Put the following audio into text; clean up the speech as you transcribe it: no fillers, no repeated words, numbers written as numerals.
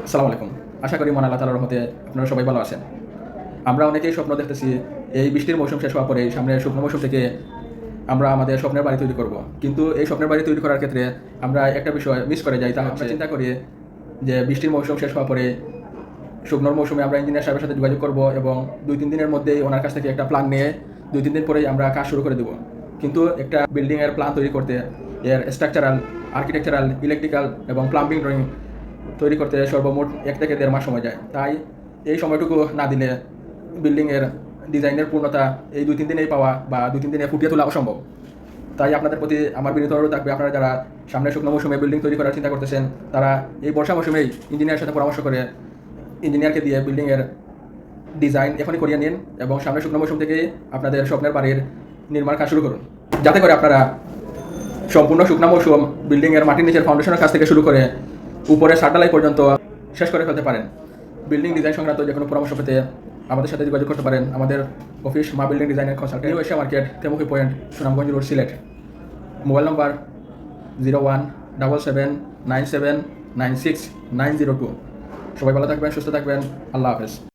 আসসালামু আলাইকুম। আশা করি মহান আল্লাহ তাআলার রহমতে আপনারা সবাই ভালো আছেন। আমরা অনেকেই স্বপ্ন দেখতেছি এই বৃষ্টির মৌসুম শেষ হওয়ার পরে সামনের শুকনো মৌসুম থেকে আমরা আমাদের স্বপ্নের বাড়ি তৈরি করব। কিন্তু এই স্বপ্নের বাড়ি তৈরি করার ক্ষেত্রে আমরা একটা বিষয় মিস করে যাই, তা হচ্ছে চিন্তা করি যে বৃষ্টির মৌসুম শেষ হওয়ার পরে শুকনোর মৌসুমে আমরা ইঞ্জিনিয়ার সাহেবের সাথে যোগাযোগ করব এবং 2-3 দিনের মধ্যেই ওনার কাছ থেকে একটা প্ল্যান নিয়ে 2-3 দিন পরেই আমরা কাজ শুরু করে দেব। কিন্তু একটা বিল্ডিংয়ের প্ল্যান তৈরি করতে এর স্ট্রাকচারাল, আর্কিটেকচারাল, ইলেকট্রিক্যাল এবং প্লাম্বিং ড্রয়িং তৈরি করতে সর্বমোট 1 থেকে 1.5 মাস সময় যায়। তাই এই সময়টুকু না দিলে বিল্ডিংয়ের ডিজাইনের পূর্ণতা এই 2-3 দিনেই পাওয়া বা 2-3 দিনে ফুটিয়ে তোলা অসম্ভব। তাই আপনাদের প্রতি আমার বিনীত অনুরোধ থাকবে, আপনারা যারা সামনের শুকনো মৌসুমে বিল্ডিং তৈরি করার চিন্তা করতেছেন তারা এই বর্ষা মৌসুমেই ইঞ্জিনিয়ারের সাথে পরামর্শ করে ইঞ্জিনিয়ারকে দিয়ে বিল্ডিংয়ের ডিজাইন এখনই করিয়ে নিন এবং সামনের শুকনো মৌসুম থেকেই আপনাদের স্বপ্নের বাড়ির নির্মাণ কাজ শুরু করুন, যাতে করে আপনারা সম্পূর্ণ শুকনো মৌসুম বিল্ডিংয়ের মাটির নিচের ফাউন্ডেশনের কাছ থেকে শুরু করে উপরে সাটালাই পর্যন্ত শেষ করে ফেলতে পারেন। বিল্ডিং ডিজাইন সংক্রান্ত যে কোনো পরামর্শ পেতে আমাদের সাথে যোগাযোগ করতে পারেন। আমাদের অফিস মা বিল্ডিং ডিজাইনের consultant, new Asia market, Temukhi point, Sunamganj road, Sylhet. Mobile নম্বর 017797969002। সবাই ভালো থাকবেন, সুস্থ থাকবেন। আল্লাহ হাফেজ।